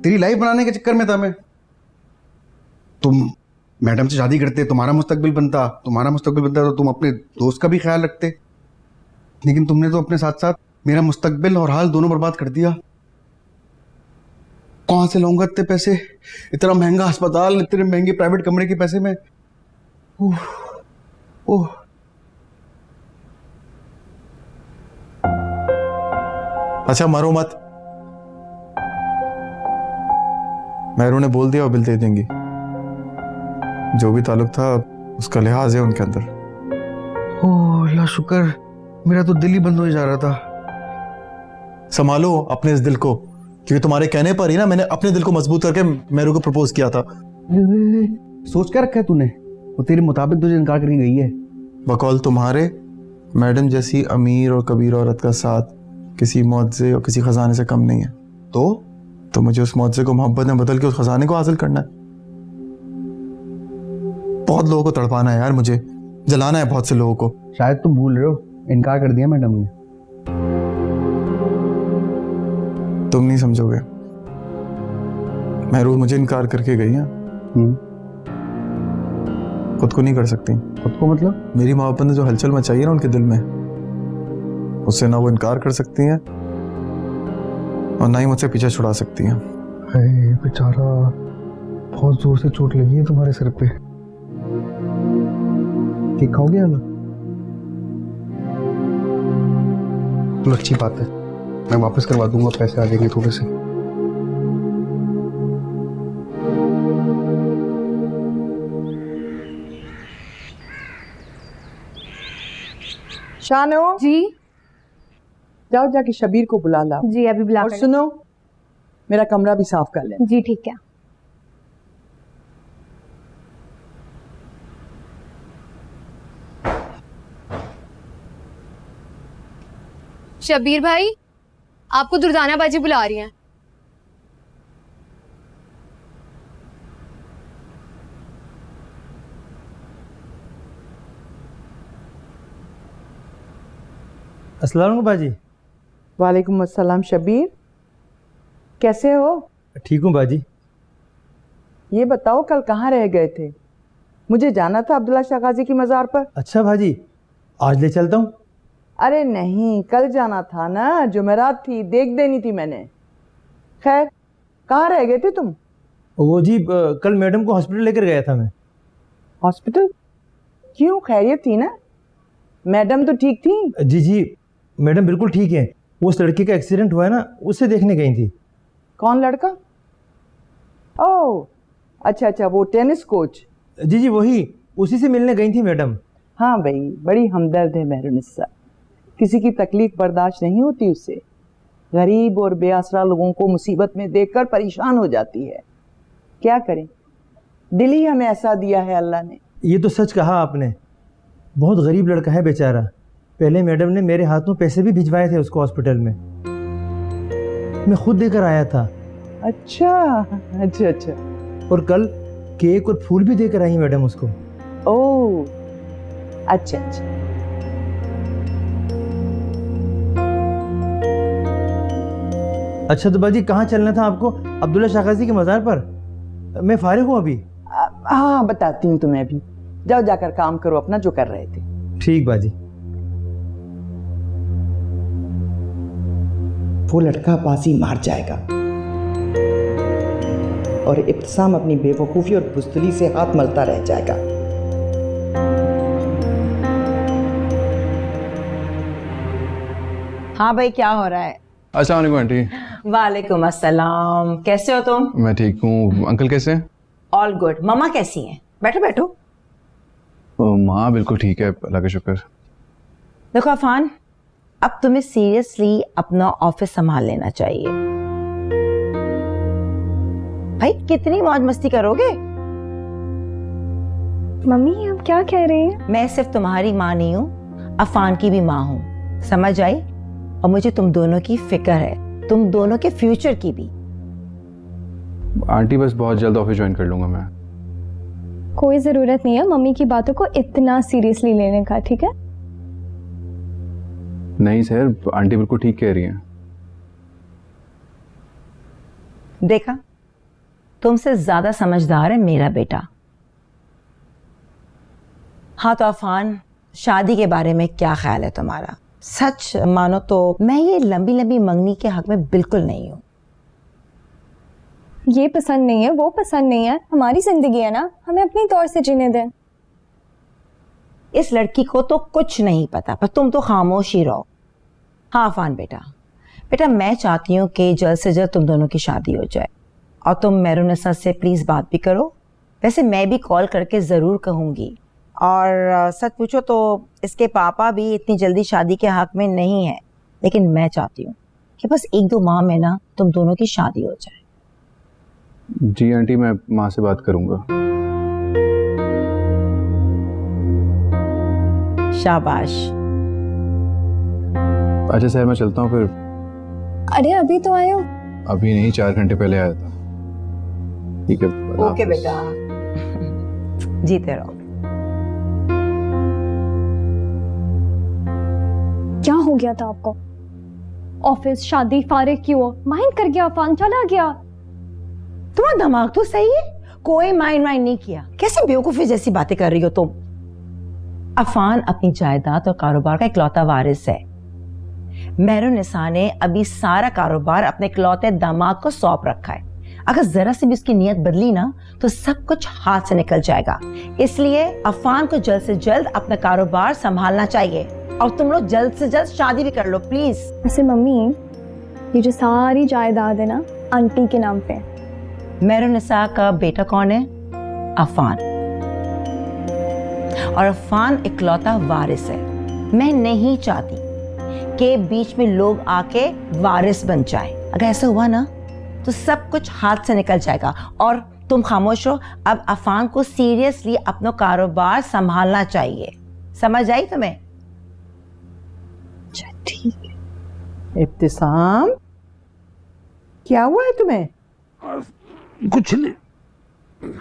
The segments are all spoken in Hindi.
तेरी लाइफ बनाने के चक्कर में था मैं। तुम मैडम से शादी करते, तुम्हारा मुस्तकबिल बनता तो तुम अपने दोस्त का भी ख्याल रखते, लेकिन तुमने तो अपने साथ साथ मेरा मुस्तकबिल और हाल दोनों बर्बाद कर दिया। कहां से लाऊंगा इतने पैसे? इतना महंगा अस्पताल, इतने महंगे प्राइवेट कमरे के पैसे में। ओह ओह। अच्छा मरो मत, मेहरू ने बोल दिया वो बिल दे देंगी। जो भी ताल्लुक था उसका लिहाज है उनके अंदर। ओह अल्लाह शुक्र, मेरा तो दिल ही बंद हो जा रहा था। संभालो अपने इस दिल को, क्योंकि तुम्हारे कहने पर ही ना मैंने अपने दिल को मजबूत करके मेहरू को प्रपोज किया था। सोच क्या रखा है तूने? वो तेरे मुताबिक तुझे इनकार करके गई है। बकौल तुम्हारे, मैडम जैसी अमीर और कबीर औरत का साथ किसी मुआवजे और किसी खजाने से कम नहीं है। तो मुझे उस मुआवजे को मोहब्बत में बदल के उस खजाने को हासिल करना है। बहुत लोगों को तड़पाना है यार, मुझे जलाना है बहुत से लोगों को। शायद तुम भूल रहे हो, इनकार कर दिया मैडम ने। तुम नहीं समझोगे, मेहरू मुझे इनकार करके गई है। खुद को नहीं कर सकती। खुद को मतलब? मेरी मोहब्बत ने जो हलचल मचाई है ना उनके दिल में, उससे ना वो इनकार कर सकती हैं और ना ही मुझसे पीछे छुड़ा सकती हैं। बेचारा, बहुत जोर से चोट लगी है तुम्हारे सिर पे। ठीक हो गया ना? तो अच्छी बात है, मैं वापस करवा दूंगा, पैसे आ जाएंगे थोड़े से। शानो जी जाओ, जाके शबीर को बुला लाओ। जी अभी बुला और कर सुनो, मेरा कमरा भी साफ कर ले। जी ठीक है। शबीर भाई, आपको दुर्दाना बाजी बुला रही हैं। अस्सलाम वालेकुम बाजी। वालेकुम अस्सलाम। शबीर कैसे हो? ठीक हूँ बाजी। ये बताओ कल कहाँ रह गए थे? मुझे जाना था अब्दुल्ला शाह गाजी की मज़ार पर। अच्छा बाजी, आज ले चलता हूँ। अरे नहीं, कल जाना था ना, जुमेरात थी, देख देनी थी मैंने। खैर, कहाँ रह गए थे तुम? वो जी कल मैडम को हॉस्पिटल लेकर गया था मैं। हॉस्पिटल? क्यों, खैरियत थी ना? मैडम तो ठीक थी? जी मैडम बिल्कुल ठीक है। वो उस लड़के का एक्सीडेंट हुआ है ना, उसे देखने गई थी। कौन लड़का? ओह अच्छा, वो टेनिस कोच। जी वही, उसी से मिलने गई थी मैडम। हाँ भाई, बड़ी हमदर्द है मेहरुनिस्सा, किसी की तकलीफ बर्दाश्त नहीं होती उससे। गरीब और बेआसरा लोगों को मुसीबत में देखकर परेशान हो जाती है। क्या करें, दिल ही हमें ऐसा दिया है अल्लाह ने। ये तो सच कहा आपने, बहुत गरीब लड़का है बेचारा। पहले मैडम ने मेरे हाथों पैसे भी भिजवाए थे उसको हॉस्पिटल में, मैं खुद देकर आया था। अच्छा। और कल केक और फूल भी देकर आई मैडम उसको। ओह अच्छा। अच्छा तो बाजी कहाँ चलना था आपको? अब्दुल्ला शागाजी के मज़ार पर। मैं फारिग हूँ अभी। हाँ बताती हूँ तुम्हें अभी। जाओ, जाकर काम करो अपना जो कर रहे थे। ठीक बाजी। वो लड़का बाजी मार जाएगा और इब्तिसाम अपनी बेवकूफ़ी और बुज़दिली से हाथ मलता रह जाएगा। हाँ भाई, क्या हो रहा है? अस्सलाम वालेकुम आंटी। वालेकुम अस्सलाम। कैसे हो तुम? मैं ठीक हूँ। अंकल कैसे हैं? All good. मम्मा कैसी हैं? बैठो बैठो। माँ बिल्कुल ठीक है, अल्लाह का शुक्र। देखो अफान, अब तुम्हें सीरियसली अपना ऑफिस संभाल लेना चाहिए। भाई कितनी मौज मस्ती करोगे? मम्मी आप क्या कह रही हैं? मैं सिर्फ तुम्हारी माँ नहीं हूँ, अफान की भी माँ हूँ, समझ आई? और मुझे तुम दोनों की फिक्र है, तुम दोनों के फ्यूचर की भी। आंटी बस बहुत जल्द ऑफिस ज्वाइन कर लूंगा मैं। कोई जरूरत नहीं है मम्मी की बातों को इतना सीरियसली लेने का, ठीक है? नहीं सर, आंटी बिल्कुल ठीक कह रही हैं। देखा, तुमसे ज्यादा समझदार है मेरा बेटा। हाँ तो अफान, शादी के बारे में क्या ख्याल है तुम्हारा? सच मानो तो मैं ये लंबी लंबी मंगनी के हक में बिल्कुल नहीं हूँ। ये पसंद नहीं है, वो पसंद नहीं है, हमारी जिंदगी है ना, हमें अपनी तौर से जीने दें। इस लड़की को तो कुछ नहीं पता, पर तुम तो खामोश ही रहो। हाँ अफान बेटा, बेटा मैं चाहती हूँ कि जल्द से जल्द तुम दोनों की शादी हो जाए, और तुम मेहरुनिसा से प्लीज़ बात भी करो। वैसे मैं भी कॉल करके ज़रूर कहूँगी, और सच पूछो तो इसके पापा भी इतनी जल्दी शादी के हक में नहीं है, लेकिन मैं चाहती हूँ कि बस 1-2 माह में ना तुम दोनों की शादी हो जाए। जी आंटी, मैं माँ से बात करूंगा। शाबाश। अच्छा सर, मैं चलता हूँ फिर। अरे अभी तो आए हो? अभी नहीं, 4 घंटे पहले आया था। ठीक है, ओके बेटा, जीते रहो। क्या हो गया था आपको? ऑफिस, शादी, फारिग क्यों? माइंड कर गया अफान, चला गया। तुम्हारा दिमाग तो सही है, कोई माइंड नहीं किया। कैसे बेवकूफी जैसी बातें कर रही हो तुम? अफान अपनी जायदाद और कारोबार का इकलौता वारिस है। मेहरुनिसा ने अभी सारा कारोबार अपने इकलौते दामाद को सौंप रखा है। अगर जरा सी भी उसकी नीयत बदली ना तो सब कुछ हाथ से निकल जाएगा। इसलिए अफान को जल्द से जल्द अपना कारोबार संभालना चाहिए, और तुम लोग जल्द से जल्द शादी भी कर लो प्लीज। वैसे मम्मी, ये जो सारी जायदाद है ना आंटी के नाम पे। मेहरुनिसा का बेटा कौन है? अफान, और अफान इकलौता वारिस है। मैं नहीं चाहती कि बीच में लोग आके वारिस बन जाए। अगर ऐसा हुआ ना तो सब कुछ हाथ से निकल जाएगा। और तुम खामोश रहो, अब अफान को सीरियसली अपना कारोबार संभालना चाहिए। समझ आई तुम्हें? अच्छा ठीक है। इब्तिसाम, क्या हुआ है तुम्हें? कुछ नहीं।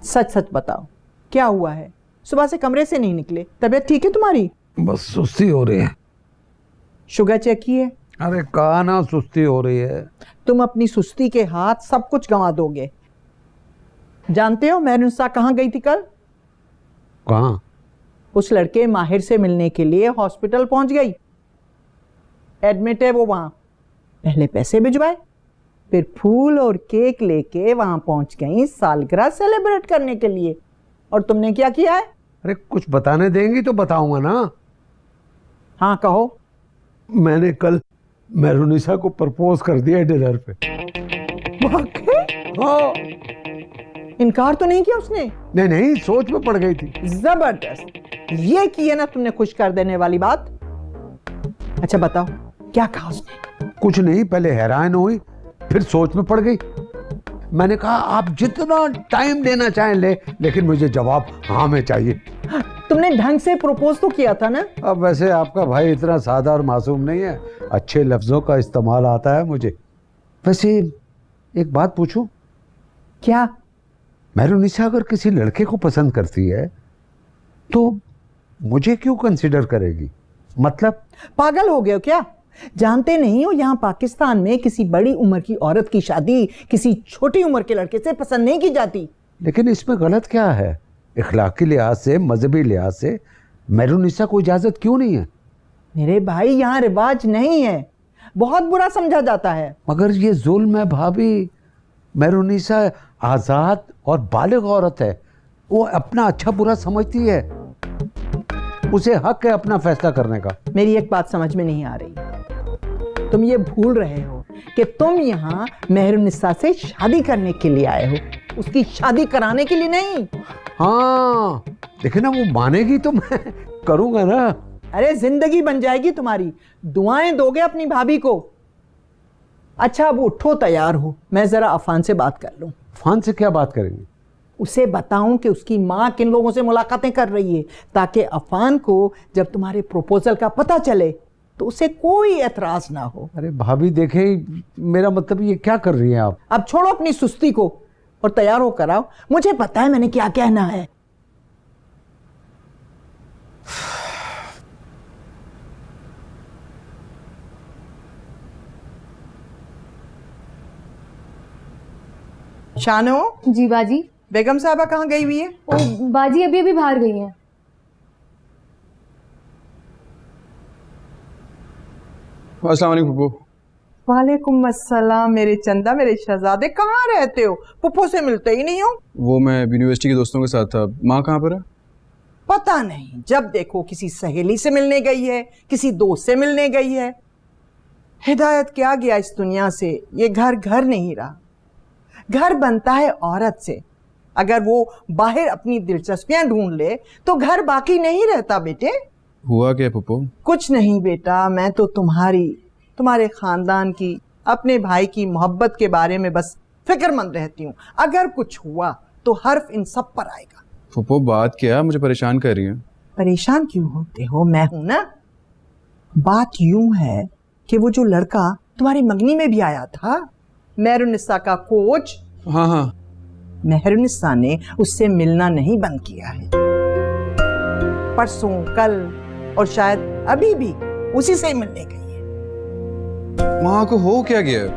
सच सच बताओ, क्या हुआ है? सुबह से कमरे से नहीं निकले, तबीयत ठीक है तुम्हारी? बस सुस्ती हो रही है। शुगर चेक की है? अरे कहा ना सुस्ती हो रही है। तुम अपनी सुस्ती के हाथ सब कुछ गंवा दोगे। जानते हो मेहरुनिसा कहाँ गई थी कल? कहाँ? उस लड़के माहिर से मिलने के लिए हॉस्पिटल पहुंच गई। एडमिट है वो वहां। पहले पैसे भिजवाए, फिर फूल और केक लेके वहां पहुंच गई सालगिरह सेलिब्रेट करने के लिए। और तुमने क्या किया है? अरे कुछ बताने देंगी तो बताऊंगा ना। हाँ कहो। मैंने कल मेहरुनिसा को प्रपोज कर दिया डिनर पे। हाँ। इनकार तो नहीं किया उसने? नहीं नहीं, सोच में पड़ गई थी। जबरदस्त। ये की है ना तुमने खुश कर देने वाली बात। अच्छा बताओ, क्या कहा उसने? कुछ नहीं, पहले हैरान हुई, फिर सोच में पड़ गई। मैंने कहा आप जितना टाइम लेना चाहें ले, लेकिन मुझे जवाब हाँ में चाहिए। तुमने ढंग से प्रपोज तो किया था ना? अब वैसे आपका भाई इतना सादा और मासूम नहीं है, अच्छे लफ्जों का इस्तेमाल आता है मुझे। वैसे एक बात पूछूं? क्या? मेहरुनिसा अगर किसी लड़के को पसंद करती है तो मुझे क्यों कंसिडर करेगी? मतलब पागल हो गए हो क्या? जानते नहीं हो यहाँ पाकिस्तान में किसी बड़ी उम्र की औरत की शादी किसी छोटी उम्र के लड़के से पसंद नहीं की जाती। लेकिन इसमें गलत क्या है? इखलाकी लिहाज से, मजहबी लिहाज से मेहरुनिसा को इजाजत क्यों नहीं है? मेरे भाई यहाँ रिवाज नहीं है, बहुत बुरा समझा जाता है। मगर ये जुल्म है भाभी। मेहरुनिसा आजाद और बालिग औरत है, वो अपना अच्छा बुरा समझती है, उसे हक है अपना फैसला करने का। मेरी एक बात समझ में नहीं आ रही, तुम ये भूल रहे हो कि तुम यहाँ मेहरुनिसा से शादी करने के लिए आए हो, उसकी शादी कराने के लिए नहीं। हाँ लेकिन ना वो मानेगी तो मैं करूंगा ना। अरे जिंदगी बन जाएगी तुम्हारी, दुआएं दोगे अपनी भाभी को। अच्छा अब उठो, तैयार हो, मैं जरा अफान से बात कर लूं। अफान से क्या बात करेंगे? उसे बताऊं कि उसकी माँ किन लोगों से मुलाकातें कर रही है, ताकि अफान को जब तुम्हारे प्रपोजल का पता चले तो उसे कोई एतराज ना हो। अरे भाभी देखे, मेरा मतलब ये क्या कर रही हैं आप? अब छोड़ो अपनी सुस्ती को और तैयार होकर आओ, मुझे पता है मैंने क्या कहना है। शानो, जी बाजी। बेगम साहबा कहाँ गई हुई है? ओ बाजी अभी अभी बाहर गई हैं। अस्सलाम वालेकुम फूफो। वालेकुम अस्सलाम मेरे चंदा, मेरे शहजादे, कहाँ रहते हो? पुप्पो से मिलते ही नहीं हो। वो मैं यूनिवर्सिटी के दोस्तों के साथ था। माँ कहाँ पर है? पता नहीं, जब देखो किसी सहेली से मिलने गई है, किसी दोस्त से मिलने गई है। हिदायत क्या गया इस दुनिया से, ये घर घर नहीं रहा। घर बनता है औरत से। अगर वो बाहर अपनी दिलचस्पियां ढूंढ ले तो घर बाकी नहीं रहता बेटे। हुआ क्या फूफो? कुछ नहीं बेटा, मैं तो तुम्हारे खानदान की, अपने भाई की मोहब्बत के बारे में बस फिक्रमंद रहती हूँ। अगर कुछ हुआ तो हर्फ इन सब पर आएगा। फूफो बात क्या, मुझे परेशान कर रही है। परेशान क्यों होते हो? मैं हूं ना। बात यूं है कि वो जो लड़का तुम्हारी मंगनी में भी आया था, मेहरुनिसा का कोच, हाँ हाँ, मेहरुनिसा ने उससे मिलना नहीं बंद किया है। परसों, कल और शायद अभी भी उसी से मिलने गई है। माँ को हो क्या गया?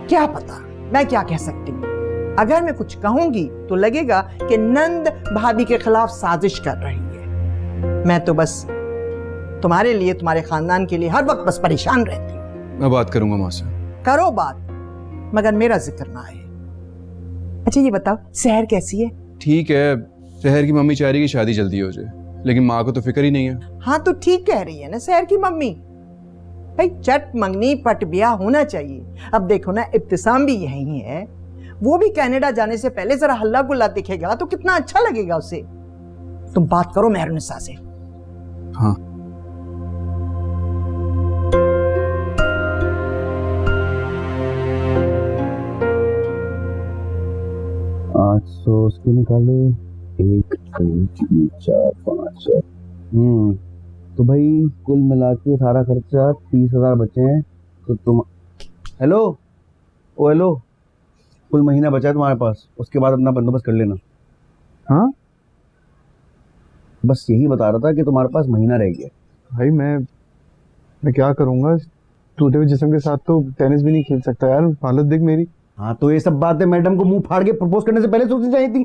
क्या पता, मैं क्या कह सकती हूँ। अगर मैं कुछ कहूंगी तो लगेगा कि नंद भाभी के खिलाफ साजिश कर रही है। मैं तो बस तुम्हारे लिए, तुम्हारे खानदान के लिए हर वक्त बस परेशान रहती हूँ। मैं बात करूंगा माँ से। करो बात, मगर मेरा जिक्र ना आए। अच्छा ये बताओ, सहर कैसी है? ठीक है, शहर की मम्मी चाह रही है कि शादी जल्दी हो जाए, लेकिन माँ को तो फिक्र ही नहीं है। हाँ तो ठीक कह रही है ना सहर की मम्मी। भाई चट मंगनी पट ब्याह होना चाहिए। अब देखो ना, इब्तिसाम भी यही है। वो भी कनाडा जाने से पहले जरा हल्ला गुल्ला दिखेगा तो कितना अच्छा लगेगा उसे। तुम बात करो मेहरुनिसा से। हाँ। आज सौ उसके निकाले, 1 2 3 4 5 6। तो भाई कुल मिला के सारा खर्चा 30,000 बचे हैं। तो तुम हेलो, ओ हेलो, कुल महीना बचा है तुम्हारे पास, उसके बाद अपना बंदोबस्त कर लेना। हाँ, बस यही बता रहा था कि तुम्हारे पास महीना रह गया। भाई मैं क्या करूँगा, टूटे हुए जिस्म के साथ तो टेनिस भी नहीं खेल सकता यार, हालत देख मेरी। हाँ तो ये सब बातें मैडम को मुंह फाड़ के प्रपोज करने से पहले सोचनी चाहिए थी।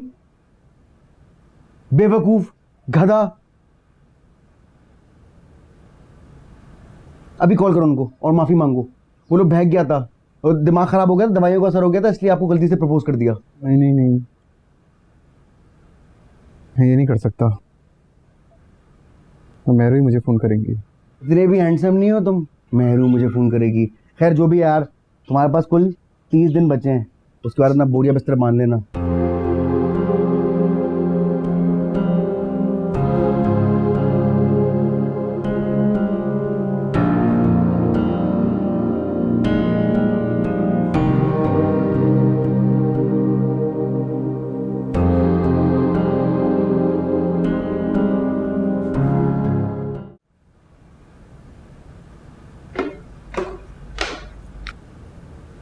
बेवकूफ, गधा। अभी कॉल करो उनको और माफी मांगो। वो लोग बहक गया था और दिमाग खराब हो गया था, दवाइयों का असर हो गया था, इसलिए आपको गलती से प्रपोज कर दिया। नहीं, मैं ये नहीं कर सकता। तो मेहरू ही मुझे फ़ोन करेंगी। इतने भी हैंडसम नहीं हो तुम। मेहरू मुझे फ़ोन करेगी। खैर जो भी यार, तुम्हारे पास कुल 30 दिन बचे हैं, उसके बाद अपना बोरिया बिस्तर बांध लेना।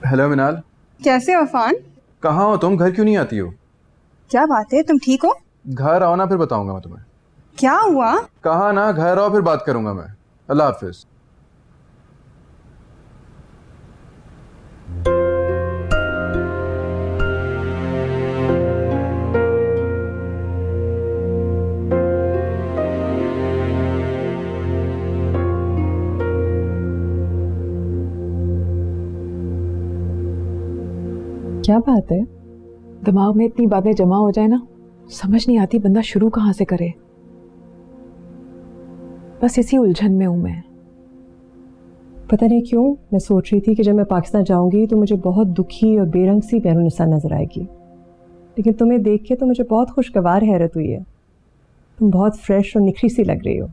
हेलो मिनाल। कैसे हो अफान? कहाँ हो तुम? घर क्यों नहीं आती हो? क्या बात है, तुम ठीक हो? घर आओ ना, फिर बताऊंगा मैं तुम्हें। क्या हुआ? कहा ना, घर आओ फिर बात करूंगा मैं। अल्लाह हाफिज। क्या बात है? दिमाग में इतनी बातें जमा हो जाए ना, समझ नहीं आती बंदा शुरू कहाँ से करे। बस इसी उलझन में हूं मैं। पता नहीं क्यों मैं सोच रही थी कि जब मैं पाकिस्तान जाऊंगी तो मुझे बहुत दुखी और बेरंग सी मेहरुनिसा नजर आएगी, लेकिन तुम्हें देख के तो मुझे बहुत खुशगवार हैरत हुई है। तुम बहुत फ्रेश और निखरी सी लग रही हो,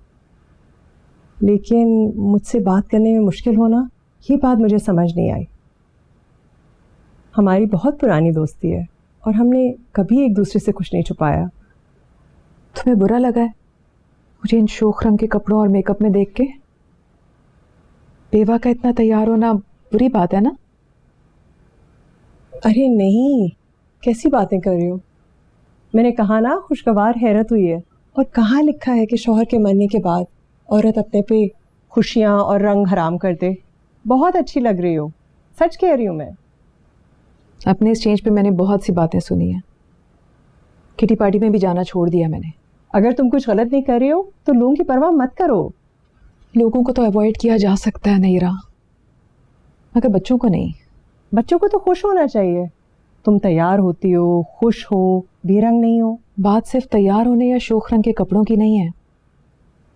लेकिन मुझसे बात करने में मुश्किल होना, ये बात मुझे समझ नहीं आई। हमारी बहुत पुरानी दोस्ती है और हमने कभी एक दूसरे से कुछ नहीं छुपाया। तुम्हें बुरा लगा है मुझे इन शोख रंग के कपड़ों और मेकअप में देख के? बेवा का इतना तैयार होना बुरी बात है ना? अरे नहीं, कैसी बातें कर रही हो? मैंने कहा ना खुशगवार हैरत हुई है। और कहाँ लिखा है कि शौहर के मरने के बाद औरत अपने पे खुशियाँ और रंग हराम कर दे। बहुत अच्छी लग रही हो, सच कह रही हूँ मैं। अपने इस चेंज पे मैंने बहुत सी बातें सुनी हैं। किटी पार्टी में भी जाना छोड़ दिया मैंने। अगर तुम कुछ गलत नहीं कर रही हो तो लोगों की परवाह मत करो। लोगों को तो अवॉइड किया जा सकता है नैरा, मगर बच्चों को नहीं। बच्चों को तो खुश होना चाहिए। तुम तैयार होती हो, खुश हो, बेरंग नहीं हो। बात सिर्फ तैयार होने या शोख रंग के कपड़ों की नहीं है,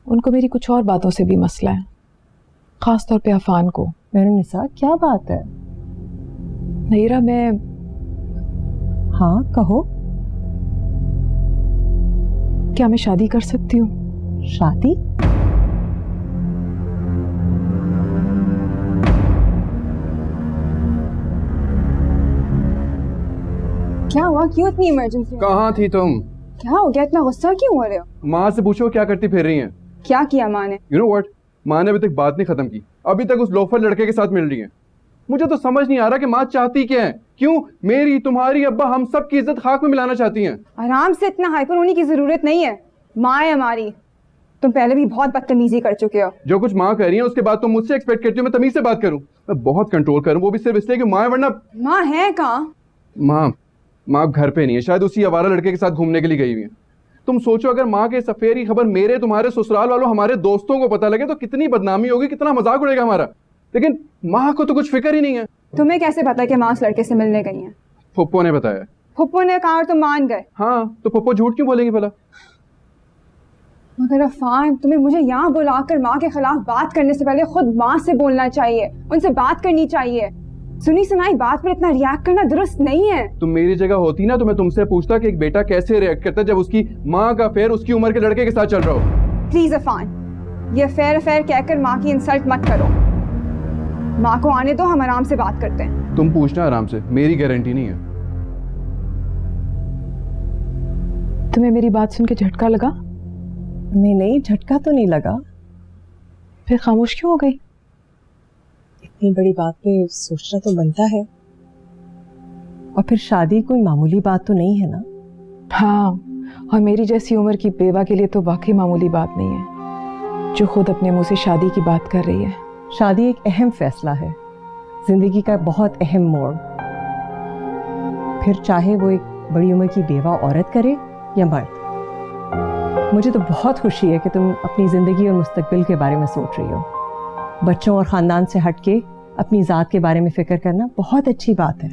उनको मेरी कुछ और बातों से भी मसला है, खास तौर पे अफान को। मेहरुनिसा, क्या बात है? नैरा मैं हाँ कहो। क्या मैं शादी कर सकती हूँ? शादी? क्या हुआ? क्यों इतनी इमरजेंसी? कहाँ थी तुम? क्या हो गया? इतना गुस्सा क्यों हो रहे हो? माँ से पूछो क्या करती फिर रही हैं? क्या किया माँ ने? यू नो व्हाट, माँ ने अभी तक बात नहीं खत्म की, अभी तक उस लोफर लड़के के साथ मिल रही है। मुझे तो समझ नहीं आ रहा कि माँ चाहती क्या है। क्यों मेरी, तुम्हारी, अब्बा, हम सब की इज्जत खाक में मिलाना चाहती हैं? आराम से, इतना हाइपर होने की जरूरत नहीं है। माँ है हमारी। तुम पहले भी बहुत बदतमीजी कर चुके हो। जो कुछ माँ कह रही है उसके बाद तुम मुझसे एक्सपेक्ट करती हो मैं तमीज से बात करूं? मैं बहुत कंट्रोल करूं, वो भी सिर्फ इसलिए कि माँ है, वरना माँ है कहाँ? माँ अब घर पे नहीं है, शायद उसी आवारा लड़के के साथ घूमने के लिए गई हुई है। तुम सोचो अगर माँ के इस अफेयर की खबर मेरे, तुम्हारे, ससुराल वालों, हमारे दोस्तों को पता लगे तो कितनी बदनामी होगी, कितना मजाक उड़ेगा हमारा। लेकिन माँ को तो कुछ फिक्र ही नहीं है। तुम्हें कैसे पता कि माँ उस लड़के से मिलने गई हैं? फुप्पो ने बताया। फुप्पो ने कहा और तुम मान गए? हाँ, तो फुप्पो झूठ क्यों बोलेंगी भला? मगर अफान, तुम्हें मुझे यहाँ बुलाकर माँ के खिलाफ बात करने से पहले खुद माँ से बोलना चाहिए, उनसे बात करनी चाहिए। सुनी सुनाई बात पर इतना रिएक्ट करना दुरुस्त नहीं है। तुम मेरी जगह होती ना तो मैं तुमसे पूछता कि एक बेटा कैसे रिएक्ट करता जब उसकी माँ का अफेयर उसकी उम्र के लड़के के साथ चल रहा हो। प्लीज अफान, ये अफेयर कहकर माँ की इंसल्ट मत करो। माँ को आने दो, हम आराम से बात करते हैं। तुम पूछना आराम से, मेरी गारंटी नहीं है। तुम्हें मेरी बात सुन के झटका लगा? नहीं, झटका तो नहीं लगा। फिर खामोश क्यों हो गई? इतनी बड़ी बात पे सोचना तो बनता है। और फिर शादी कोई मामूली बात तो नहीं है ना। हाँ, और मेरी जैसी उम्र की बेवा के लिए तो वाकई मामूली बात नहीं है, जो खुद अपने मुंह से शादी की बात कर रही है। शादी एक अहम फैसला है, जिंदगी का बहुत अहम मोड़। फिर चाहे वो एक बड़ी उम्र की बेवा औरत करे या मर्द। मुझे तो बहुत खुशी है कि तुम अपनी जिंदगी और मुस्तकबिल के बारे में सोच रही हो। बच्चों और ख़ानदान से हटके अपनी ज़ात के बारे में फ़िक्र करना बहुत अच्छी बात है।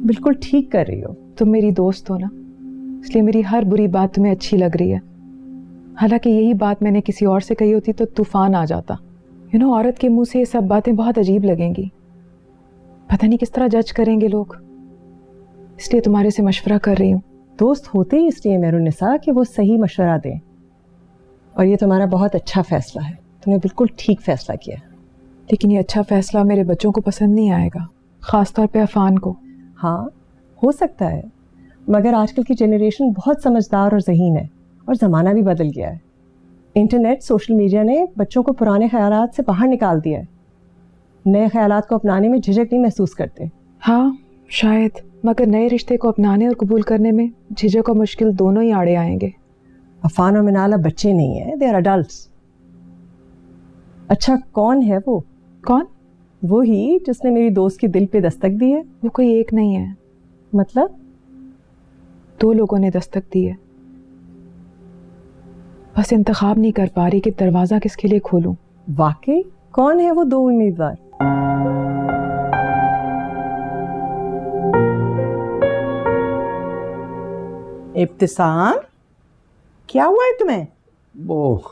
बिल्कुल ठीक कर रही हो। तुम मेरी दोस्त हो ना, इसलिए मेरी हर बुरी बात तुम्हें अच्छी लग रही है। हालांकि यही बात मैंने किसी और से कही होती तो तूफान आ जाता। औरत के मुंह से ये सब बातें बहुत अजीब लगेंगी, पता नहीं किस तरह जज करेंगे लोग, इसलिए तुम्हारे से मशवरा कर रही हूँ। दोस्त होते ही इसलिए मेहरुनिसा कि वो सही मशवरा दें, और ये तुम्हारा बहुत अच्छा फैसला है। तुमने बिल्कुल ठीक फैसला किया। लेकिन ये अच्छा फैसला मेरे बच्चों को पसंद नहीं आएगा, ख़ास तौर पे अफान को। हाँ, हो सकता है, मगर आजकल की जनरेशन बहुत समझदार और ज़हीन है, और ज़माना भी बदल गया है। इंटरनेट, सोशल मीडिया ने बच्चों को पुराने ख्यालात से बाहर निकाल दिया है। नए ख्यालात को अपनाने में झिझक नहीं महसूस करते। हाँ शायद, मगर नए रिश्ते को अपनाने और कबूल करने में झिझक और मुश्किल दोनों ही आड़े आएंगे। अफान और मिनाल अब बच्चे नहीं है, दे आर अडल्ट्स। अच्छा, कौन है वो? कौन? वो ही जिसने मेरी दोस्त की दिल पे दस्तक दी है। वो कोई एक नहीं है। मतलब? 2 लोगों ने दस्तक दी है, बस इंतखाब नहीं कर पा रही कि दरवाजा किसके लिए खोलूं। वाकई? कौन है वो 2 उम्मीदवार? इब्तिसाम, क्या हुआ है तुम्हें? वो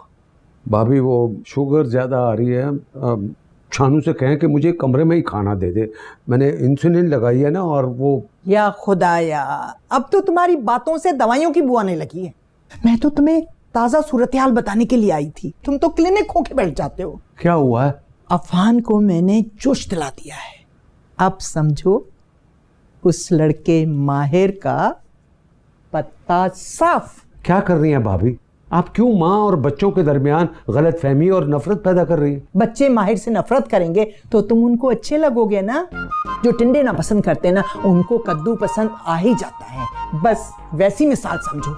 भाभी, वो शुगर ज़्यादा आ रही है। शानू से कहें कि मुझे कमरे में ही खाना दे दे। मैंने इंसुलिन लगाई है ना, और वो। या खुदाया, अब तो तुम्हारी बातों से दवाइयों की बू आने लगी है। मैं तो तुम्हें ताज़ा सूरत हाल बताने के लिए आई थी, तुम तो क्लिनिक खो के बैठ जाते हो। क्या हुआ है? अफान को मैंने जोश दिला दिया है। अब समझो, उस लड़के माहिर का पत्ता साफ। क्या कर रही हैं भाभी? आप क्यों माँ और बच्चों के दरमियान गलतफहमी और नफरत पैदा कर रही हैं? बच्चे माहिर से नफरत करेंगे तो तुम उनको अच्छे लगोगे ना। जो टिंडे ना पसंद करते ना, उनको कद्दू पसंद आ ही जाता है। बस वैसी मिसाल समझो।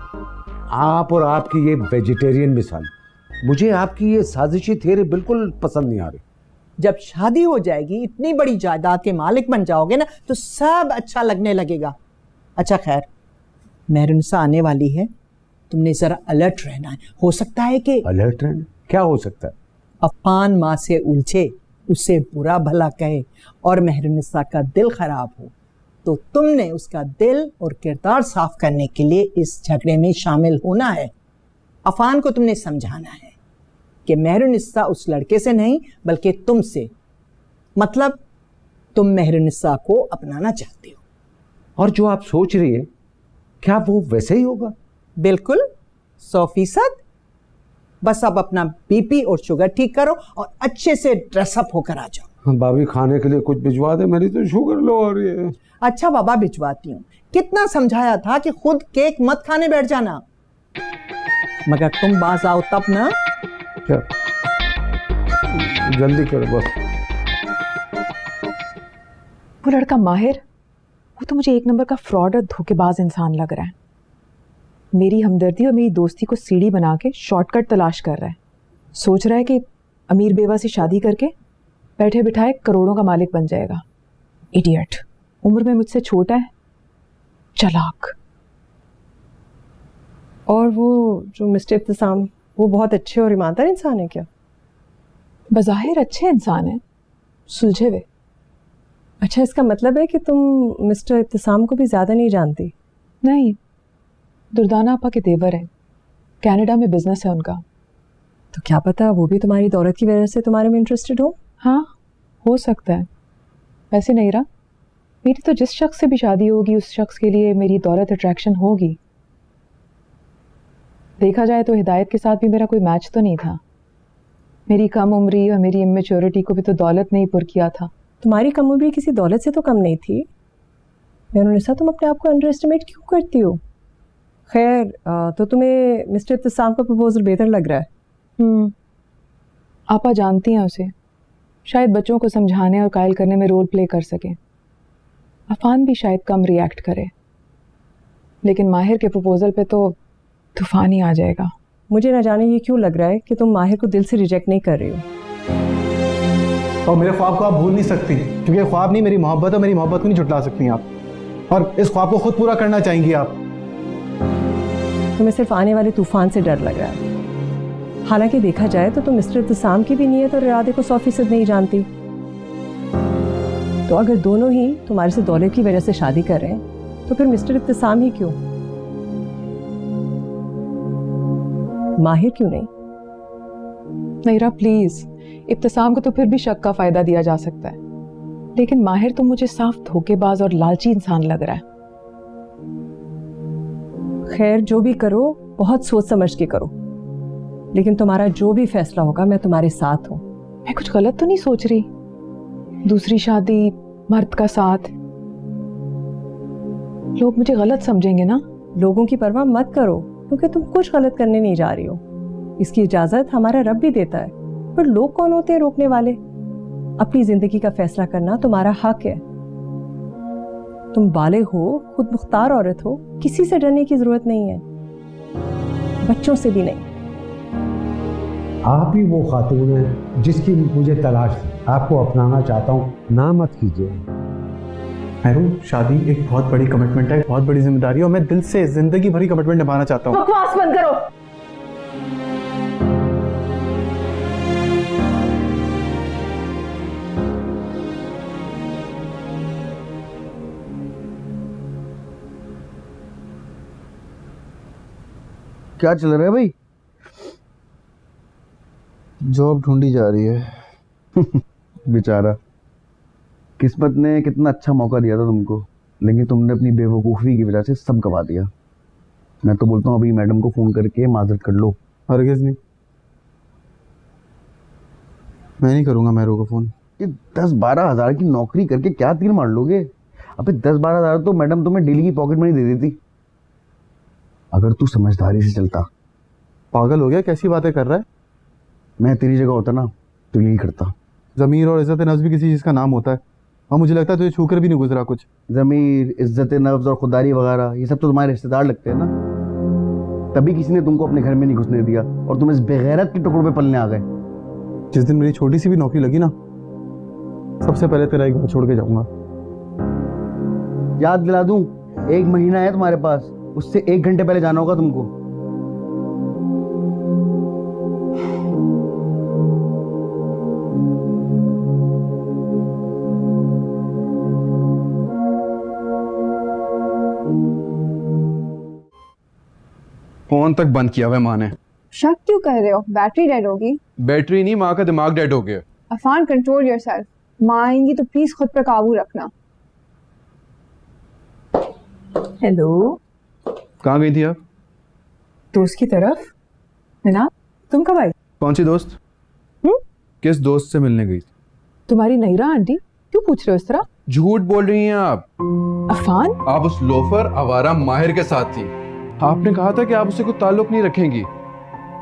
आप और आपकी ये वेजिटेरियन मिसाल, मुझे आपकी ये साजिशी थियरी बिल्कुल पसंद नहीं आ रही। जब शादी हो जाएगी, इतनी बड़ी जायदाद के मालिक बन जाओगे ना, तो सब अच्छा लगने लगेगा। अच्छा खैर, मेहरुनिसा आने वाली है, तुमने जरा अलर्ट रहना है। हो सकता है कि अलर्ट रहना क्या हो सकता है? अफान माँ से उलझे, उससे बुरा भला कहे और मेहरुनिसा का दिल खराब हो, तो तुमने उसका दिल और किरदार साफ करने के लिए इस झगड़े में शामिल होना है। अफान को तुमने समझाना है कि मेहरुनिसा उस लड़के से नहीं बल्कि तुमसे, मतलब तुम मेहरुनिसा को अपनाना चाहते हो। और जो आप सोच रही हैं क्या वो वैसे ही होगा? बिल्कुल 100%। बस अब अपना बीपी और शुगर ठीक करो और अच्छे से ड्रेसअप होकर आ जाओ। भाभी खाने के लिए कुछ भिजवा दे, मेरी तो शुगर लो आ रही है। अच्छा बाबा भिजवाती हूँ। कितना समझाया था कि खुद केक मत खाने बैठ जाना, मगर तुम बाज आओ तब ना। क्या जल्दी करो बस। वो लड़का माहिर, वो तो मुझे एक नंबर का फ्रॉड और धोखेबाज इंसान लग रहा है। मेरी हमदर्दी और मेरी दोस्ती को सीढ़ी बना के शॉर्टकट तलाश कर रहा है। सोच रहा है कि अमीर बेवा से शादी करके बैठे बिठाए करोड़ों का मालिक बन जाएगा। इडियट, उम्र में मुझसे छोटा है, चालाक। और वो जो मिस्टर इब्तिसाम, वो बहुत अच्छे और ईमानदार इंसान है क्या? बज़ाहिर अच्छे इंसान हैं, सुलझे हुए। अच्छा, इसका मतलब है कि तुम मिस्टर इब्तिसाम को भी ज़्यादा नहीं जानती? नहीं, दुर्दाना आपा के देवर हैं, कनाडा में बिजनेस है उनका। तो क्या पता वो भी तुम्हारी दौलत की वजह से तुम्हारे में इंटरेस्टेड हो। हाँ, हो सकता है। वैसे नहीं रहा, मेरी तो जिस शख्स से भी शादी होगी उस शख्स के लिए मेरी दौलत अट्रैक्शन होगी। देखा जाए तो हिदायत के साथ भी मेरा कोई मैच तो नहीं था। मेरी कम उम्री और मेरी इमेच्योरिटी को भी तो दौलत ने ही पुर किया था। तुम्हारी कम उम्री किसी दौलत से तो कम नहीं थी। मेहरुनिसा, तुम अपने आप को अंडर एस्टिमेट क्यों करती हो? खैर, तो तुम्हें मिस्टर इब्तिसाम का प्रपोजल बेहतर लग रहा है? आपा जानती हैं उसे, शायद बच्चों को समझाने और कायल करने में रोल प्ले कर सके। अफान भी शायद कम रिएक्ट करे, लेकिन माहिर के प्रपोजल पे तो तूफान ही आ जाएगा। मुझे न जाने ये क्यों लग रहा है कि तुम माहिर को दिल से रिजेक्ट नहीं कर रही हो। और मेरे ख्वाब को आप भूल नहीं सकती, क्योंकि ख्वाब नहीं मेरी मोहब्बत, और मेरी मोहब्बत को नहीं झुटला सकती आप, और इस ख्वाब को खुद पूरा करना चाहेंगी आप। तुम्हें सिर्फ आने वाले तूफान से डर लग रहा है। हालांकि देखा जाए तो तुम मिस्टर इब्तिसाम की भी नीयत और इरादे को 100% नहीं जानती। तो अगर दोनों ही तुम्हारे से दौलत की वजह से शादी कर रहे हैं, तो फिर मिस्टर इब्तिसाम ही क्यों, माहिर क्यों नहीं? नैरा प्लीज, इब्तिसाम को तो फिर भी शक का फायदा दिया जा सकता है, लेकिन माहिर तो मुझे साफ धोखेबाज और लालची इंसान लग रहा है। खैर, जो भी करो बहुत सोच समझ के करो, लेकिन तुम्हारा जो भी फैसला होगा मैं तुम्हारे साथ हूँ। मैं कुछ गलत तो नहीं सोच रही? दूसरी शादी, मर्द का साथ, लोग मुझे गलत समझेंगे ना? लोगों की परवाह मत करो, क्योंकि तुम कुछ गलत करने नहीं जा रही हो। इसकी इजाजत हमारा रब भी देता है, पर लोग कौन होते हैं रोकने वाले? अपनी जिंदगी का फैसला करना तुम्हारा हक है। तुम बालिग हो, खुद मुख्तार औरत हो, किसी से डरने की जरूरत नहीं है, बच्चों से भी नहीं। आप ही वो खातून है जिसकी मुझे तलाश थी। आपको अपनाना चाहता हूँ, ना मत कीजिए। मेहरू, शादी एक बहुत बड़ी कमिटमेंट है, बहुत बड़ी जिम्मेदारी है, और मैं दिल से जिंदगी भरी कमिटमेंट निभाना चाहता हूँ। बकवास बंद करो। क्या चल रहा है भाई? जॉब ढूंढी जा रही है। बेचारा, किस्मत ने कितना अच्छा मौका दिया था तुमको, लेकिन तुमने अपनी बेवकूफ़ी की वजह से सब गवा दिया। मैं तो बोलता हूँ अभी मैडम को फ़ोन करके माजरत कर लो। हरगिज़ नहीं, मैं नहीं करूँगा मेहरू को फ़ोन। ये 10-12 हज़ार की नौकरी करके क्या तीर मार लोगे? अबे 10-12 हज़ार तो मैडम तुम्हें डेली की पॉकेट मनी दे देती, अगर तू समझदारी से चलता। पागल हो गया, कैसी बातें कर रहा है? मैं तेरी जगह होता ना तो यही करता। ज़मीर और इज़्ज़त नफ्स भी किसी चीज़ का नाम होता है, और मुझे लगता है तुझे छूकर भी नहीं गुजरा कुछ। ज़मीर, इज़्ज़त नफ्स और खुदारी वगैरह ये सब तो तुम्हारे रिश्तेदार लगते हैं ना, तभी किसी ने तुमको अपने घर में नहीं घुसने दिया और तुम इस बेगैरत के टुकड़ों पे पलने आ गए। जिस दिन मेरी छोटी सी भी नौकरी लगी ना, सबसे पहले तेरा एक घर छोड़ के जाऊंगा। याद दिला दूं, 1 महीना है तुम्हारे पास, उससे 1 घंटे पहले जाना होगा तुमको। फोन तक बंद किया हुआ है माँ ने। शक क्यों कर रहे हो? बैटरी डेड होगी। बैटरी नहीं, माँ का दिमाग डेड हो गया। Afan, control yourself. माँ आएंगी तो प्लीज खुद पर काबू रखना। हेलो, कहाँ गई थी आप? दोस्त की तरफ। मीना, तुम कब आई? कौन सी दोस्त? किस दोस्त से मिलने गई? तुम्हारी नैरा आंटी। क्यों पूछ रहे हो इस तरह? झूठ बोल रही हैं आप। अफान, आप उस लोफर आवारा माहिर के साथ थी। आपने कहा था कि आप उससे कोई ताल्लुक नहीं रखेंगी,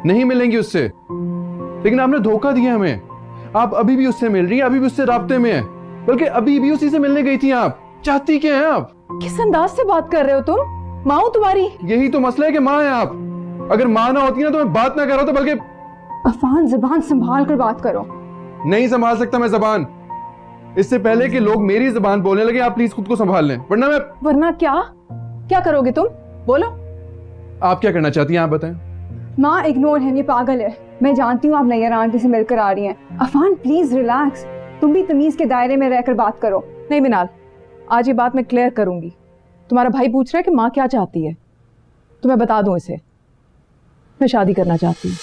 नहीं मिलेंगी उससे, लेकिन आपने धोखा दिया हमें। आप अभी भी उससे मिल रही हैं, अभी भी उससे राब्ते में है, बल्कि अभी भी उसी से मिलने गई थी। आप चाहती क्या हैं? आप किस अंदाज से बात कर रहे हो तुम? माँ हूं तुम्हारी। यही तो मसला है कि माँ है आप। अगर माँ ना होती ना तो मैं बात ना कर रहा था, बल्कि अफान, जुबान संभाल कर बात करो। नहीं संभाल सकता मैं जबान। इससे पहले कि लोग मेरी जबान बोलने लगे, आप प्लीज खुद को संभाल लें, वरना क्या क्या करोगे तुम? बोलो। आप क्या करना चाहती हैं, आप बताएं। माँ इग्नोर है, ये पागल है। मैं जानती हूँ आप नैयर आंटी से मिलकर आ रही हैं। अफान प्लीज रिलैक्स, तुम भी तमीज के दायरे में रहकर बात करो। नहीं मिनाल, आज ये बात मैं क्लियर करूंगी। तुम्हारा भाई पूछ रहा है कि माँ क्या चाहती है, तो मैं बता दूं इसे, मैं शादी करना चाहती हूँ।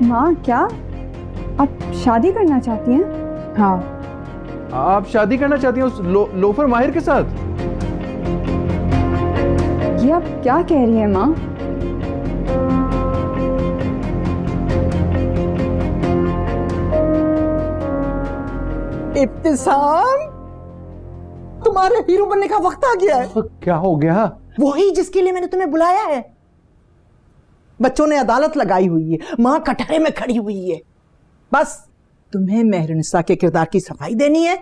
माँ, क्या आप शादी करना चाहती हैं? हाँ। आप शादी करना चाहती हैं उस लोफर माहिर के साथ? ये आप क्या कह रही हैं माँ? इब्तिसाम, तुम्हारे हीरो बनने का वक्त आ गया है। क्या हो गया? वही जिसके लिए मैंने तुम्हें बुलाया है। बच्चों ने अदालत लगाई हुई है, माँ कटहरे में खड़ी हुई है। बस तुम्हें मेहरुनिसा के किरदार की सफाई देनी है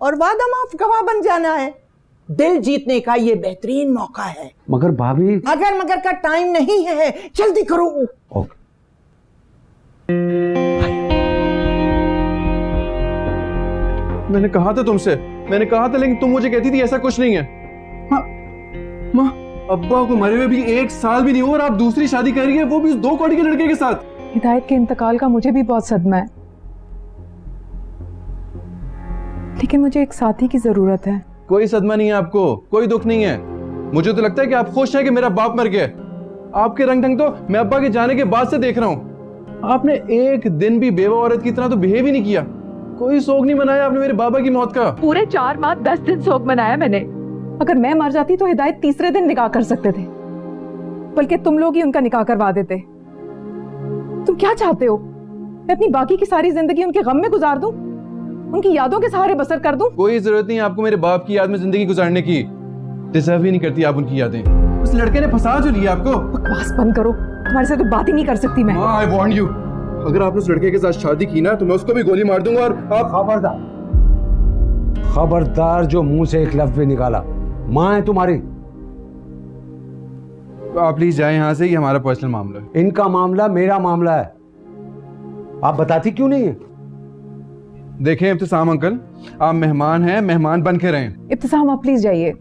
और वादा माफ गवाह बन जाना है। दिल जीतने का ये बेहतरीन मौका है। मगर भाभी, अगर मगर का टाइम नहीं है, जल्दी करो। मैंने कहा था तुमसे, मैंने कहा था, लेकिन तुम मुझे कहती थी ऐसा कुछ नहीं है। माँ, अब्बा को मरे हुए भी 1 साल भी नहीं हुआ और आप दूसरी शादी कर रही है, वो भी उस 2 कौड़ी के लड़के के साथ। हिदायत के इंतकाल का मुझे भी बहुत सदमा है, लेकिन मुझे एक साथी की जरूरत है। कोई सदमा नहीं है आपको, कोई दुख नहीं है। मुझे तो लगता है कि आप खुश हैं कि मेरा बाप मर गया। आपके रंग ढंग तो मैं अब्बा के जाने के बाद से देख रहा हूँ। आपने एक दिन भी बेवा औरत की तरह तो बिहेव ही नहीं किया। कोई शोक नहीं मनाया आपने मेरे बाबा की मौत का। पूरे 4 माह 10 दिन शोक मनाया मैंने। अगर मैं मर जाती तो हिदायत तीसरे दिन निकाह कर सकते थे, बल्कि तुम लोग ही उनका निकाह करवा देते। तुम क्या चाहते हो? मैं अपनी बाकी की सारी जिंदगी उनके गम में गुजार दूं, उनकी यादों के सहारे बसर कर दूं? कोई जरूरत नहीं आपको मेरे बाप की याद में जिंदगी गुजारने की। डिजर्व ही नहीं करती आप उनकी यादें। उस लड़के ने फंसा जो लिया आपको। बकवास बंद करो, तुम्हारे से तो बात ही नहीं कर सकती मैं। आई वांट यू, अगर आपने उस लड़के के साथ शादी की ना तो मैं उसको भी गोली मार दूंगा। और आप खबरदार, खबरदार जो मुंह से एक लफ्ज भी निकाला। माँ है तुम्हारी। आप प्लीज जाए यहाँ से, ये हमारा पर्सनल मामला है। इनका मामला मेरा मामला है। आप बताती क्यों नहीं है? देखें इब्तिसाम अंकल, आप मेहमान हैं, मेहमान बन के रहें। इब्तिसाम आप प्लीज जाइए,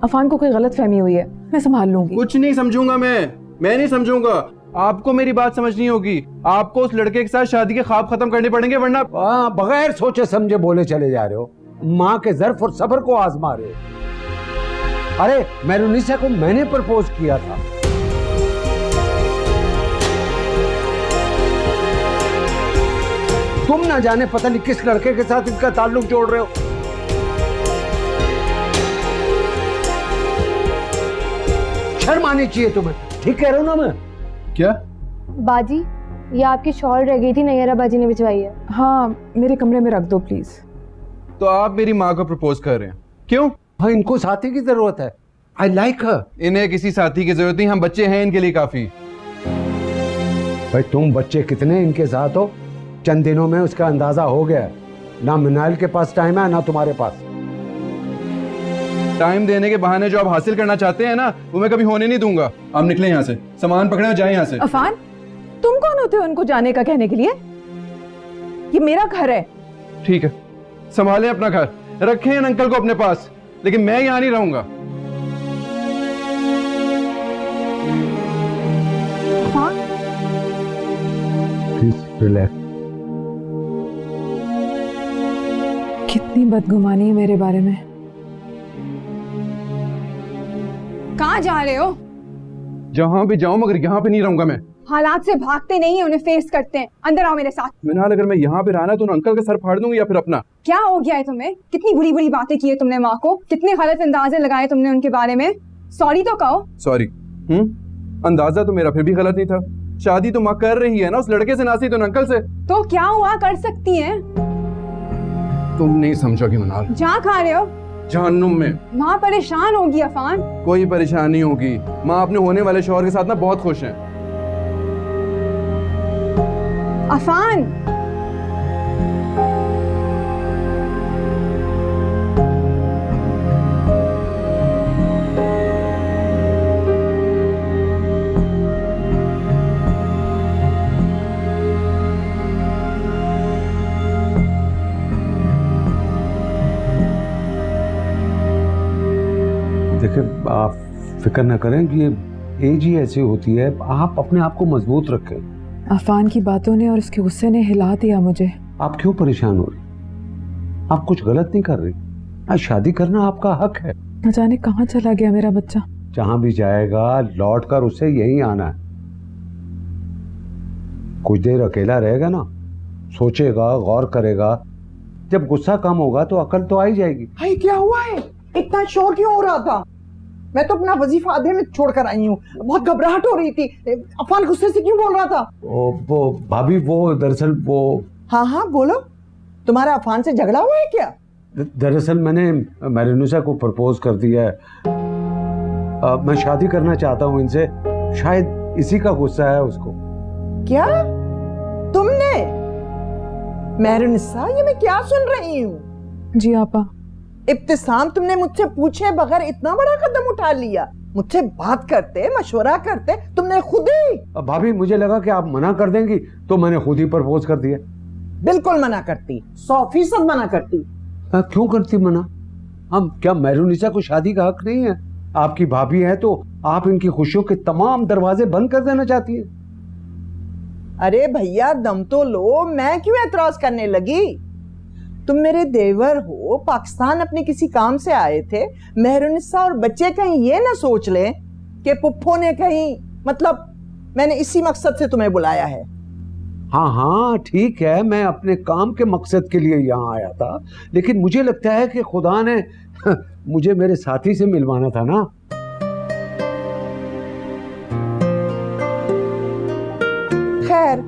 अफान को कोई गलत फहमी हुई है, मैं संभाल लूंगी। कुछ नहीं समझूंगा मैं नहीं समझूंगा। आपको मेरी बात समझनी होगी। आपको उस लड़के के साथ शादी के ख्वाब खत्म करने पड़ेंगे, वरना बगैर सोचे समझे बोले चले जा रहे हो। माँ के ज़र्फ और सब्र को आजमा रहे हो। अरे मेहरुनिसा को मैंने प्रपोज किया था। तुम ना जाने पता नहीं किस लड़के के साथ इनका ताल्लुक जोड़ रहे हो। शर्म आनी चाहिए तुम्हें। ठीक कह रहा हूं ना मैं? क्या बाजी, ये आपकी शॉल रह गई थी, नैयरा बाजी ने भिजवाई है। हाँ, मेरे कमरे में रख दो प्लीज। तो आप मेरी माँ को प्रपोज कर रहे हैं? क्यों? हाँ, इनको साथी की जरूरत है। आई लाइक हर। इन्हें किसी साथी की जरूरत नहीं, हम बच्चे हैं इनके लिए काफी। भाई तुम बच्चे कितने इनके साथ हो, चंद दिनों में उसका अंदाजा हो गया। ना मिनाइल के पास टाइम है ना तुम्हारे पास। टाइम देने के बहाने जो आप हासिल करना चाहते हैं ना, वो मैं कभी होने नहीं दूंगा। आप निकले यहाँ से, सामान पकड़े और जाए यहाँ से। अफान, तुम कौन होते हो उनको जाने का कहने के लिए? ये मेरा घर है। ठीक है, संभालें अपना घर, रखें इन अंकल को अपने पास, लेकिन मैं यहां नहीं रहूंगा। Please relax. कितनी बदगुमानी है मेरे बारे में। कहाँ जा रहे हो? जहां भी जाऊं, मगर यहां पे नहीं रहूंगा मैं। हालात से भागते नहीं, उन्हें फेस करते हैं। अंदर आओ मेरे साथ। मिनाल, अगर मैं यहाँ पे रहना तो उन अंकल का सर फाड़ दूंगी या फिर अपना। क्या हो गया है तुम्हें? कितनी बुरी बुरी बातें की है तुमने माँ को, कितने गलत अंदाजे लगाए तुमने उनके बारे में। सॉरी तो कहो। सॉरी? अंदाजा तो मेरा फिर भी गलत नहीं था। शादी तो माँ कर रही है ना उस लड़के से, नासी तो उन अंकल से। तो क्या हुआ, कर सकती है। तुम नहीं समझोगी मिनाल। जहाँ खा रहे हो? जहन्नुम में। माँ परेशान होगी अफान। कोई परेशानी होगी, माँ अपने होने वाले शौहर के साथ ना बहुत खुश हैं। अफान, देखिए, आप फिक्र न करें कि ये एज ही ऐसी होती है। आप अपने आप को मजबूत रखें। अफान की बातों ने और उसके गुस्से ने हिला दिया मुझे। आप क्यों परेशान हो रही? आप कुछ गलत नहीं कर रही। आज शादी करना आपका हक है। न जाने कहाँ चला गया मेरा बच्चा। जहां भी जाएगा लौट कर उसे यही आना है। कुछ देर अकेला रहेगा ना, सोचेगा, गौर करेगा। जब गुस्सा कम होगा तो अकल तो आ ही जाएगी। भाई क्या हुआ है? इतना शोर क्यों हो रहा था? मैं तो अपना वजीफा आधे में छोड़कर आई हूँ। बहुत घबराहट हो रही थी। अफान गुस्से से क्यों बोल रहा था? वो भाभी, वो दरअसल वो। हाँ हाँ बोलो, तुम्हारा अफान से झगड़ा हुआ है क्या? दरअसल मैंने मैरिनुसा को प्रपोज कर दिया है। मैं शादी करना चाहता हूँ इनसे। शायद इसी का गुस्सा है उसको। क्या तुमने? मैरिनुसा, ये मैं क्या सुन रही हूँ? जी आपा। इब्तिसाम, तुमने मुझसे पूछे बगैर इतना बड़ा कदम उठा लिया। मुझसे बात करते, मशवरा करते, तुमने खुद ही। भाभी, मुझे लगा कि आप मना कर देंगी तो मैंने खुद ही प्रपोज कर दिया। बिल्कुल मना करती, 100% मना करती। क्यों करती मना? हम क्या मैरिनुसा को शादी का हक नहीं है? आपकी भाभी है तो आप इनकी खुशियों के तमाम दरवाजे बंद कर देना चाहती है? अरे भैया दम तो लो, मैं क्यों एतराज करने लगी? तुम मेरे देवर हो, पाकिस्तान अपने किसी काम से आए थे। मेहरुनिसा और बच्चे कहीं ये ना सोच लें कि पुप्पो ने कहीं, मतलब मैंने इसी मकसद से तुम्हें बुलाया है। हाँ हाँ ठीक है, मैं अपने काम के मकसद के लिए यहाँ आया था, लेकिन मुझे लगता है कि खुदा ने मुझे मेरे साथी से मिलवाना था ना। खैर,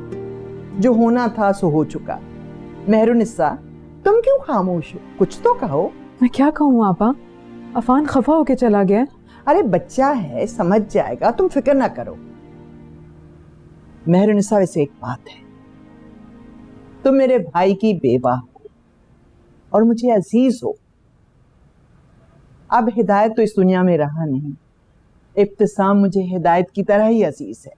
जो होना था सो हो चुका। मेहरुनिसा, तुम क्यों खामोश हो? कुछ तो कहो। मैं क्या कहूँ आपा? अफान खफा होके चला गया। अरे बच्चा है, समझ जाएगा, तुम फिक्र ना करो। मेहरुनिसा, वैसे एक बात है, तुम मेरे भाई की बेवा हो और मुझे अजीज हो। अब हिदायत तो इस दुनिया में रहा नहीं। इब्तिसाम मुझे हिदायत की तरह ही अजीज है।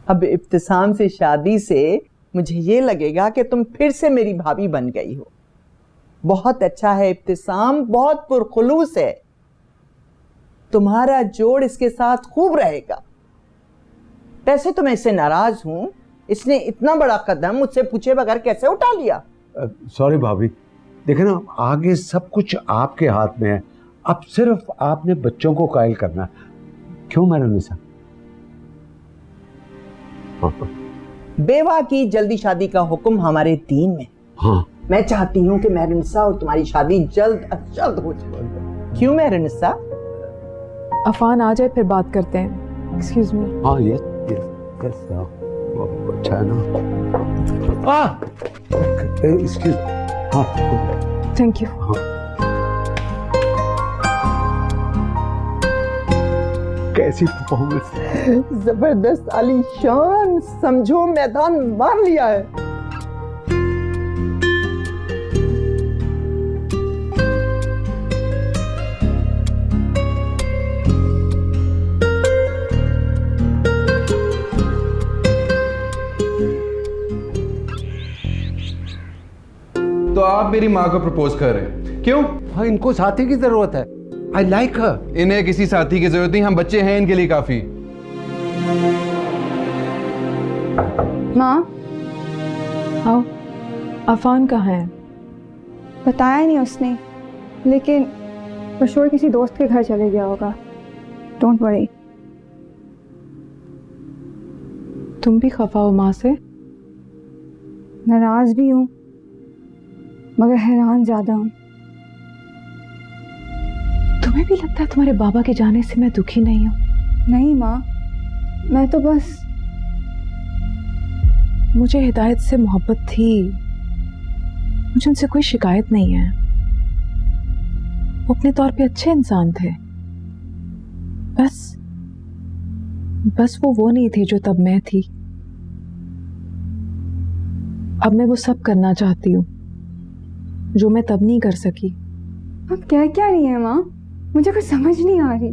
अब इब्तिसाम से शादी से मुझे ये लगेगा कि तुम फिर से मेरी भाभी बन गई हो। बहुत अच्छा है इब्तिसाम, बहुत पुरखुलूस है। तुम्हारा जोड़ इसके साथ खूब रहेगा। वैसे तो मैं इससे नाराज हूं, इसने इतना बड़ा कदम मुझसे पूछे बगैर कैसे उठा लिया। सॉरी भाभी, देखे ना, आगे सब कुछ आपके हाथ में है। अब सिर्फ आपने बच्चों को कायल करना। क्यों मेहरुनिसा? बेवा की जल्दी शादी का हुक्म हमारे दीन में। हाँ, मैं चाहती हूँ कि मेहरुनिसा और तुम्हारी शादी जल्द अज जल्द हो जाए। क्यों मेहरुनिसा? अफान आ जाए फिर बात करते हैं। Excuse me. हाँ यस अच्छा है ना। एक्सक्यूज। हाँ थैंक यू। हाँ, कैसी परफॉर्मेंस? जबरदस्त, आलीशान, समझो मैदान मार लिया है। आप मेरी माँ को प्रपोज कर रहे हैं, क्यों? हाँ, इनको साथी की जरूरत है। आई लाइक हर। इन्हें किसी साथी की जरूरत नहीं, हम बच्चे हैं इनके लिए काफी। माँ, आओ। अफान कहाँ है? बताया नहीं उसने, लेकिन for sure किसी दोस्त के घर चले गया होगा। Don't worry. तुम भी खफा हो माँ से? नाराज भी हूँ, मगर हैरान ज्यादा हूँ। तुम्हें भी लगता है तुम्हारे बाबा के जाने से मैं दुखी नहीं हूँ? नहीं माँ, मैं तो बस... मुझे हिदायत से मोहब्बत थी, मुझे उनसे कोई शिकायत नहीं है। वो अपने तौर पे अच्छे इंसान थे, बस वो नहीं थी जो तब मैं थी। अब मैं वो सब करना चाहती हूँ जो मैं तब नहीं कर सकी। आप कह क्या रही हैं माँ? मुझे कुछ समझ नहीं आ रही।